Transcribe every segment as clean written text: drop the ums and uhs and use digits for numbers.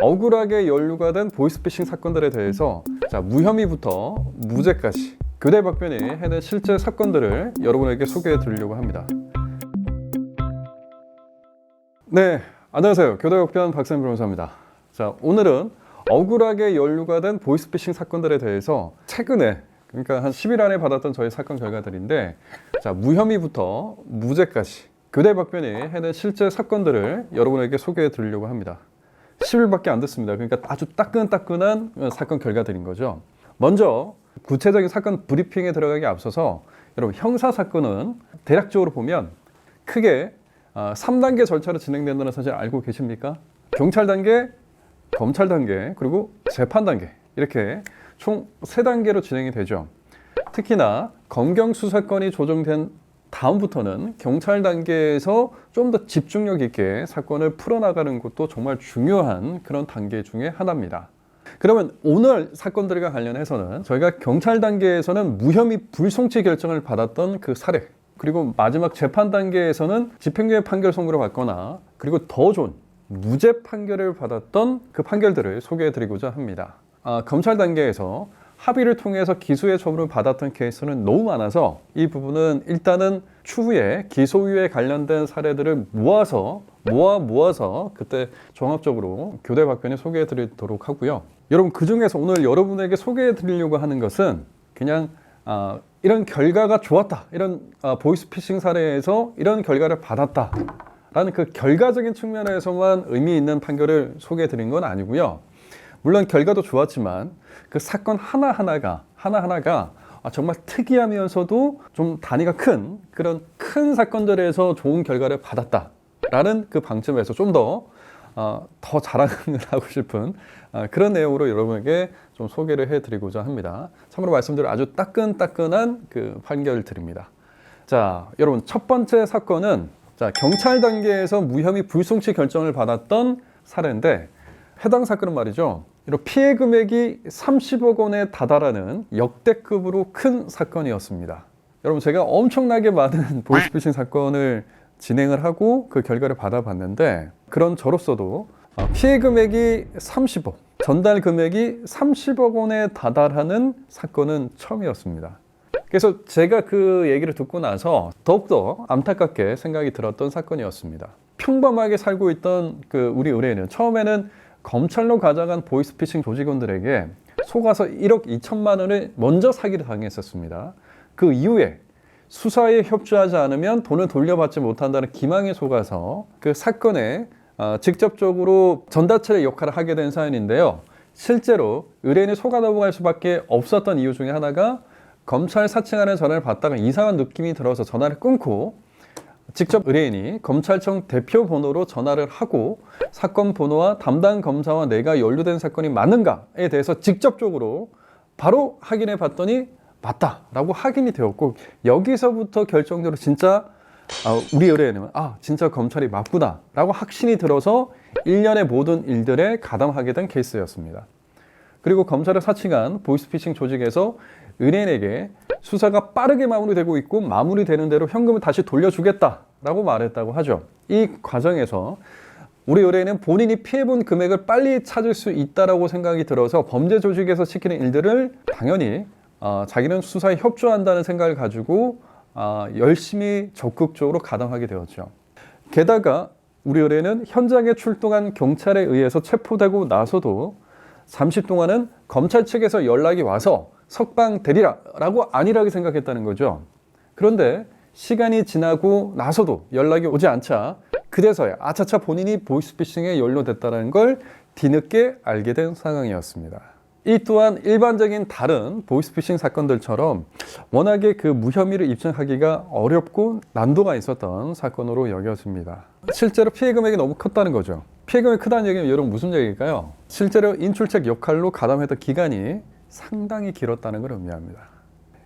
억울하게 연루가 된 보이스피싱 사건들에 대해서 무혐의부터 무죄까지 교대박변이 해낸 실제 사건들을 여러분에게 소개해 드리려고 합니다. 네, 안녕하세요. 교대박변 박세현 변호사입니다. 오늘은 억울하게 연루가 된 보이스피싱 사건들에 대해서 최근에, 그러니까 한 10일 안에 받았던 저희 사건 결과들인데, 무혐의부터 무죄까지 교대박변이 해낸 실제 사건들을 여러분에게 소개해 드리려고 합니다. 10일밖에 안 됐습니다. 그러니까 아주 따끈따끈한 사건 결과들인 거죠. 먼저 구체적인 사건 브리핑에 들어가기 앞서서 여러분, 형사 사건은 대략적으로 보면 크게 3단계 절차로 진행된다는 사실 알고 계십니까? 경찰 단계, 검찰 단계, 그리고 재판 단계, 이렇게 총 3단계로 진행이 되죠. 특히나 검경 수사권이 조정된 다음부터는 경찰 단계에서 좀 더 집중력 있게 사건을 풀어나가는 것도 정말 중요한 그런 단계 중에 하나입니다. 그러면 오늘 사건들과 관련해서는 저희가 경찰 단계에서는 무혐의 불송치 결정을 받았던 그 사례, 그리고 마지막 재판 단계에서는 집행유예 판결 선고를 받거나, 그리고 더 좋은 무죄 판결을 받았던 그 판결들을 소개해드리고자 합니다. 검찰 단계에서 합의를 통해서 기소의 처분을 받았던 케이스는 너무 많아서 이 부분은 일단은 추후에 기소유예 관련된 사례들을 모아서 그때 종합적으로 교대박변에 소개해 드리도록 하고요. 여러분, 그 중에서 오늘 여러분에게 소개해 드리려고 하는 것은 그냥 이런 결과가 좋았다, 이런 보이스피싱 사례에서 이런 결과를 받았다 라는 그 결과적인 측면에서만 의미 있는 판결을 소개해 드린 건 아니고요. 물론 결과도 좋았지만 그 사건 하나하나가 정말 특이하면서도 좀 단위가 큰 그런 큰 사건들에서 좋은 결과를 받았다라는 그 방점에서 좀 더 자랑을 하고 싶은 그런 내용으로 여러분에게 좀 소개를 해드리고자 합니다. 참고로 말씀드린 아주 따끈따끈한 그 판결들입니다. 여러분, 첫 번째 사건은 경찰 단계에서 무혐의 불송치 결정을 받았던 사례인데, 해당 사건은 말이죠, 피해 금액이 30억 원에 다다르는 역대급으로 큰 사건이었습니다. 여러분, 제가 엄청나게 많은 보이스피싱 사건을 진행을 하고 그 결과를 받아봤는데, 그런 저로서도 피해 금액이 30억, 전달 금액이 30억 원에 다달하는 사건은 처음이었습니다. 그래서 제가 그 얘기를 듣고 나서 더욱더 안타깝게 생각이 들었던 사건이었습니다. 평범하게 살고 있던 우리 의뢰인은 처음에는 검찰로 가져간 보이스피싱 조직원들에게 속아서 1억 2천만 원을 먼저 사기를 당했었습니다. 그 이후에 수사에 협조하지 않으면 돈을 돌려받지 못한다는 기망에 속아서 그 사건에 직접적으로 전다철의 역할을 하게 된 사연인데요. 실제로 의뢰인이 속아 넘어갈 수밖에 없었던 이유 중에 하나가, 검찰 사칭하는 전화를 받다가 이상한 느낌이 들어서 전화를 끊고 직접 의뢰인이 검찰청 대표 번호로 전화를 하고 사건 번호와 담당 검사와 내가 연루된 사건이 맞는가에 대해서 직접적으로 바로 확인해 봤더니 맞다라고 확인이 되었고, 여기서부터 결정적으로 진짜 우리 의뢰인은 진짜 검찰이 맞구나 라고 확신이 들어서 일련의 모든 일들에 가담하게 된 케이스였습니다. 그리고 검찰을 사칭한 보이스피싱 조직에서 의뢰인에게 수사가 빠르게 마무리되고 있고 마무리되는 대로 현금을 다시 돌려주겠다라고 말했다고 하죠. 이 과정에서 우리 의뢰인은 본인이 피해본 금액을 빨리 찾을 수 있다라고 생각이 들어서 범죄 조직에서 시키는 일들을 당연히 자기는 수사에 협조한다는 생각을 가지고 열심히 적극적으로 가담하게 되었죠. 게다가 우리 의뢰인은 현장에 출동한 경찰에 의해서 체포되고 나서도 잠시 동안은 검찰 측에서 연락이 와서 석방 되리라라고 안일하게 생각했다는 거죠. 그런데 시간이 지나고 나서도 연락이 오지 않자 그래서야 아차차 본인이 보이스피싱에 연루됐다는 걸 뒤늦게 알게 된 상황이었습니다. 이 또한 일반적인 다른 보이스피싱 사건들처럼 워낙에 그 무혐의를 입증하기가 어렵고 난도가 있었던 사건으로 여겨집니다. 실제로 피해 금액이 너무 컸다는 거죠. 피해 금액이 크다는 얘기는 여러분 무슨 얘기일까요? 실제로 인출책 역할로 가담했던 기간이 상당히 길었다는 걸 의미합니다.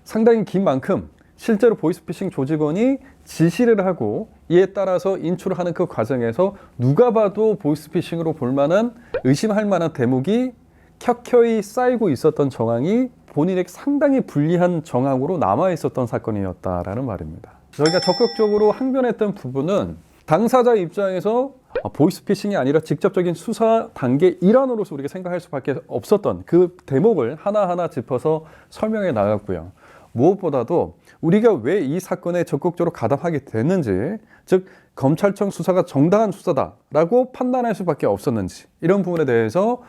상당히 긴 만큼 실제로 보이스피싱 조직원이 지시를 하고 이에 따라서 인출을 하는 그 과정에서 누가 봐도 보이스피싱으로 볼만한, 의심할 만한 대목이 켜켜이 쌓이고 있었던 정황이 본인에게 상당히 불리한 정황으로 남아있었던 사건이었다라는 말입니다. 저희가 적극적으로 항변했던 부분은 당사자 입장에서 보이스피싱이 아니라 직접적인 수사 단계 일환으로서 우리가 생각할 수밖에 없었던 그 대목을 하나하나 짚어서 설명해 나갔고요. 무엇보다도 우리가 왜 이 사건에 적극적으로 가담하게 됐는지, 즉 검찰청 수사가 정당한 수사다라고 판단할 수밖에 없었는지, 이런 부분에 대해서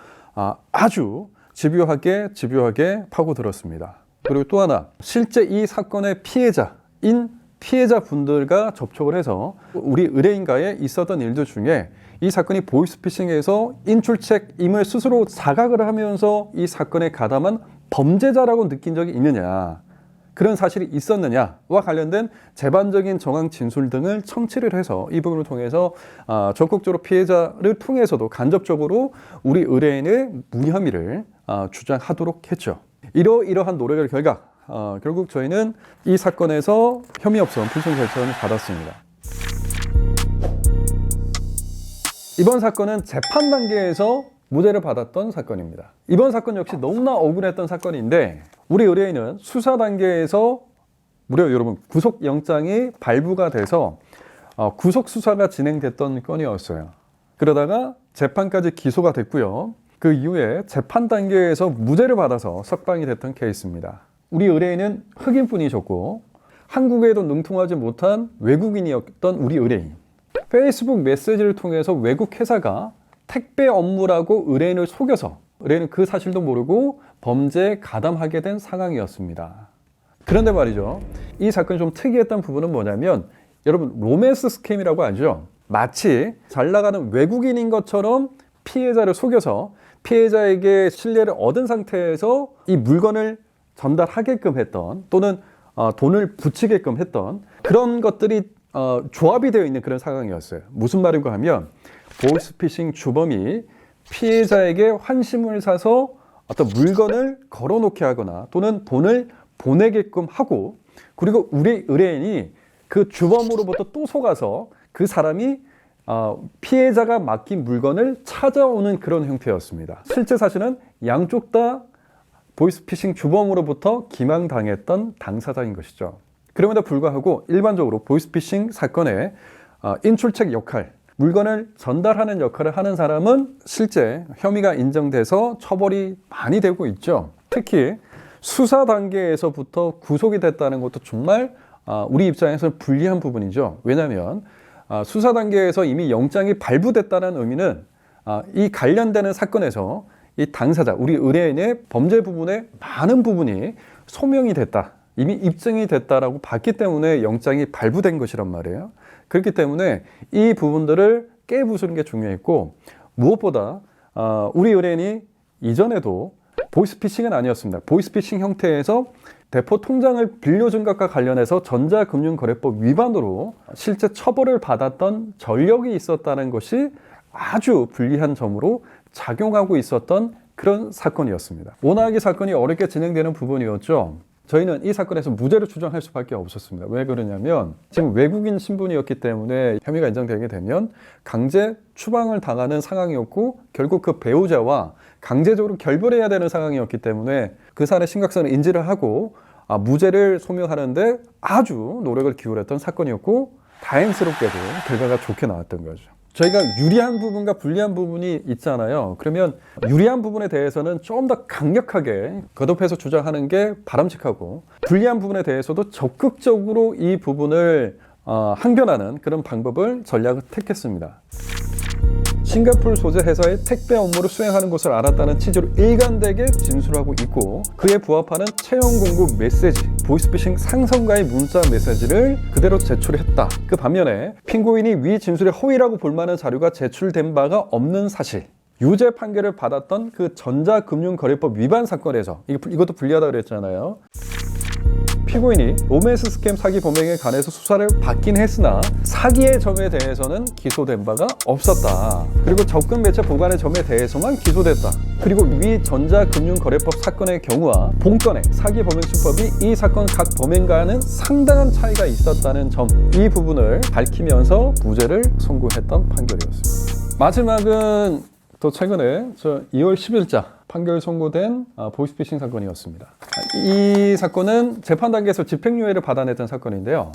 아주 집요하게 파고들었습니다. 그리고 또 하나, 실제 이 사건의 피해자분들과 접촉을 해서 우리 의뢰인과의 있었던 일들 중에 이 사건이 보이스피싱에서 인출책임을 스스로 자각을 하면서 이 사건에 가담한 범죄자라고 느낀 적이 있느냐, 그런 사실이 있었느냐와 관련된 재반적인 정황 진술 등을 청취를 해서 이 부분을 통해서 적극적으로 피해자를 통해서도 간접적으로 우리 의뢰인의 무혐의를 주장하도록 했죠. 이러한 노력의 결과 결국 저희는 이 사건에서 혐의 없음 불송 결정을 받았습니다. 이번 사건은 재판 단계에서 무죄를 받았던 사건입니다. 이번 사건 역시 너무나 억울했던 사건인데, 우리 의뢰인은 수사 단계에서 무려 여러분 구속영장이 발부가 돼서 구속 수사가 진행됐던 건이었어요. 그러다가 재판까지 기소가 됐고요. 그 이후에 재판 단계에서 무죄를 받아서 석방이 됐던 케이스입니다. 우리 의뢰인은 흑인분이셨고 한국에도 능통하지 못한 외국인이었던 우리 의뢰인. 페이스북 메시지를 통해서 외국 회사가 택배 업무라고 의뢰인을 속여서 의뢰인은 그 사실도 모르고 범죄에 가담하게 된 상황이었습니다. 그런데 말이죠, 이 사건이 좀 특이했던 부분은 뭐냐면, 여러분 로맨스 스캠이라고 하죠. 마치 잘 나가는 외국인인 것처럼 피해자를 속여서 피해자에게 신뢰를 얻은 상태에서 이 물건을 전달하게끔 했던, 또는 돈을 붙이게끔 했던 그런 것들이 조합이 되어 있는 그런 상황이었어요. 무슨 말인가 하면, 보이스피싱 주범이 피해자에게 환심을 사서 어떤 물건을 걸어놓게 하거나 또는 돈을 보내게끔 하고, 그리고 우리 의뢰인이 그 주범으로부터 또 속아서 그 사람이 피해자가 맡긴 물건을 찾아오는 그런 형태였습니다. 실제 사실은 양쪽 다 보이스피싱 주범으로부터 기망당했던 당사자인 것이죠. 그럼에도 불구하고 일반적으로 보이스피싱 사건의 인출책 역할, 물건을 전달하는 역할을 하는 사람은 실제 혐의가 인정돼서 처벌이 많이 되고 있죠. 특히 수사 단계에서부터 구속이 됐다는 것도 정말 우리 입장에서는 불리한 부분이죠. 왜냐하면 수사 단계에서 이미 영장이 발부됐다는 의미는 이 관련되는 사건에서 이 당사자, 우리 의뢰인의 범죄 부분의 많은 부분이 소명이 됐다, 이미 입증이 됐다라고 봤기 때문에 영장이 발부된 것이란 말이에요. 그렇기 때문에 이 부분들을 깨부수는 게 중요했고, 무엇보다 우리 의뢰인이 이전에도 보이스피싱은 아니었습니다. 보이스피싱 형태에서 대포 통장을 빌려준 것과 관련해서 전자금융거래법 위반으로 실제 처벌을 받았던 전력이 있었다는 것이 아주 불리한 점으로 작용하고 있었던 그런 사건이었습니다. 워낙 이 사건이 어렵게 진행되는 부분이었죠. 저희는 이 사건에서 무죄를 추정할 수밖에 없었습니다. 왜 그러냐면, 지금 외국인 신분이었기 때문에 혐의가 인정되게 되면 강제 추방을 당하는 상황이었고, 결국 그 배우자와 강제적으로 결별해야 되는 상황이었기 때문에 그 사안의 심각성을 인지를 하고 무죄를 소명하는데 아주 노력을 기울였던 사건이었고, 다행스럽게도 결과가 좋게 나왔던 거죠. 저희가 유리한 부분과 불리한 부분이 있잖아요. 그러면 유리한 부분에 대해서는 좀 더 강력하게 거듭해서 주장하는 게 바람직하고, 불리한 부분에 대해서도 적극적으로 이 부분을 항변하는 그런 방법을 전략을 택했습니다. 싱가포르 소재 회사의 택배 업무를 수행하는 것을 알았다는 취지로 일관되게 진술하고 있고, 그에 부합하는 채용 공고 메시지, 보이스피싱 상선과의 문자 메시지를 그대로 제출했다. 그 반면에 핑고인이 위 진술에 허위라고 볼 만한 자료가 제출된 바가 없는 사실, 유죄 판결을 받았던 그 전자금융거래법 위반 사건에서, 이것도 불리하다고 그랬잖아요. 피고인이 로맨스 스캠 사기 범행에 관해서 수사를 받긴 했으나 사기의 점에 대해서는 기소된 바가 없었다. 그리고 접근 매체 보관의 점에 대해서만 기소됐다. 그리고 위 전자금융거래법 사건의 경우와 본건의 사기 범행 수법이 이 사건 각 범행과는 상당한 차이가 있었다는 점, 이 부분을 밝히면서 무죄를 선고했던 판결이었습니다. 마지막은 또 최근에 2월 10일자 판결 선고된 보이스피싱 사건이었습니다. 이 사건은 재판 단계에서 집행유예를 받아냈던 사건인데요.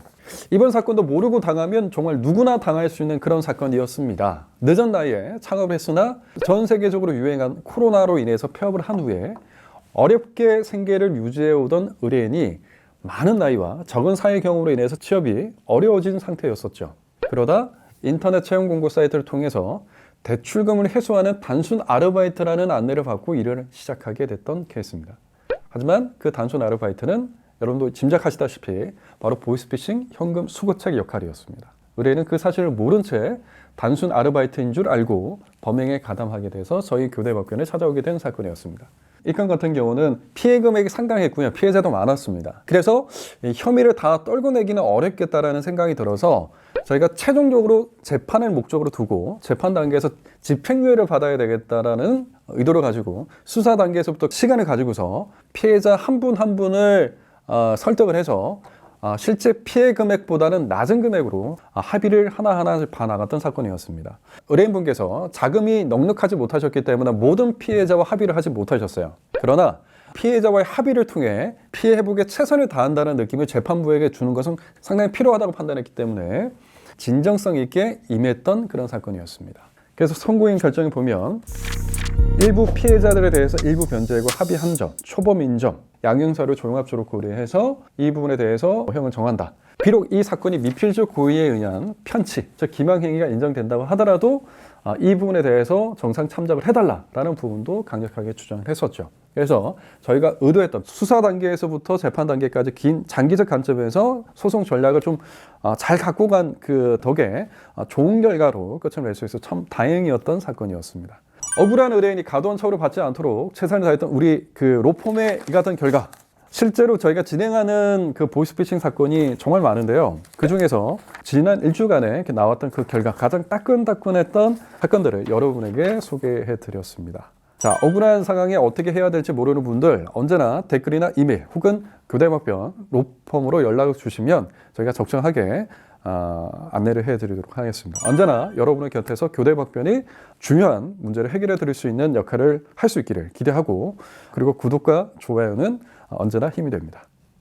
이번 사건도 모르고 당하면 정말 누구나 당할 수 있는 그런 사건이었습니다. 늦은 나이에 창업을 했으나 전 세계적으로 유행한 코로나로 인해서 폐업을 한 후에 어렵게 생계를 유지해오던 의뢰인이 많은 나이와 적은 사회 경험으로 인해서 취업이 어려워진 상태였었죠. 그러다 인터넷 채용 공고 사이트를 통해서 대출금을 회수하는 단순 아르바이트라는 안내를 받고 일을 시작하게 됐던 케이스입니다. 하지만 그 단순 아르바이트는 여러분도 짐작하시다시피 바로 보이스피싱 현금 수거책 역할이었습니다. 의뢰인은 그 사실을 모른 채 단순 아르바이트인 줄 알고 범행에 가담하게 돼서 저희 교대법견에 찾아오게 된 사건이었습니다. 이 건 같은 경우는 피해 금액이 상당했고요. 피해자도 많았습니다. 그래서 이 혐의를 다 떨궈내기는 어렵겠다라는 생각이 들어서 저희가 최종적으로 재판을 목적으로 두고 재판 단계에서 집행유예를 받아야 되겠다라는 의도를 가지고 수사 단계에서부터 시간을 가지고서 피해자 한 분 한 분을 설득을 해서 실제 피해 금액보다는 낮은 금액으로 합의를 하나하나 봐나갔던 사건이었습니다. 의뢰인분께서 자금이 넉넉하지 못하셨기 때문에 모든 피해자와 합의를 하지 못하셨어요. 그러나 피해자와의 합의를 통해 피해 회복에 최선을 다한다는 느낌을 재판부에게 주는 것은 상당히 필요하다고 판단했기 때문에 진정성 있게 임했던 그런 사건이었습니다. 그래서 선고인 결정을 보면 일부 피해자들에 대해서 일부 변제하고 합의한 점, 초범 인정, 양형사료 종합적으로 고려해서 이 부분에 대해서 형을 정한다. 비록 이 사건이 미필적 고의에 의한 편치, 즉 기망행위가 인정된다고 하더라도 이 부분에 대해서 정상 참작을 해달라라는 부분도 강력하게 주장을 했었죠. 그래서 저희가 의도했던 수사 단계에서부터 재판 단계까지 긴 장기적 관점에서 소송 전략을 좀 잘 갖고 간 그 덕에 좋은 결과로 끝을 낼 수 있어서 참 다행이었던 사건이었습니다. 억울한 의뢰인이 과도한 처우를 받지 않도록 최선을 다했던 우리 그 로펌의 이 같은 결과, 실제로 저희가 진행하는 그 보이스피싱 사건이 정말 많은데요. 그 중에서 지난 일주간에 이렇게 나왔던 그 결과, 가장 따끈따끈했던 사건들을 여러분에게 소개해 드렸습니다. 자, 억울한 상황에 어떻게 해야 될지 모르는 분들 언제나 댓글이나 이메일 혹은 교대법변 로펌으로 연락을 주시면 저희가 적정하게 안내를 해드리도록 하겠습니다. 언제나 여러분의 곁에서 교대법변이 중요한 문제를 해결해 드릴 수 있는 역할을 할 수 있기를 기대하고, 그리고 구독과 좋아요는 언제나 힘이 됩니다.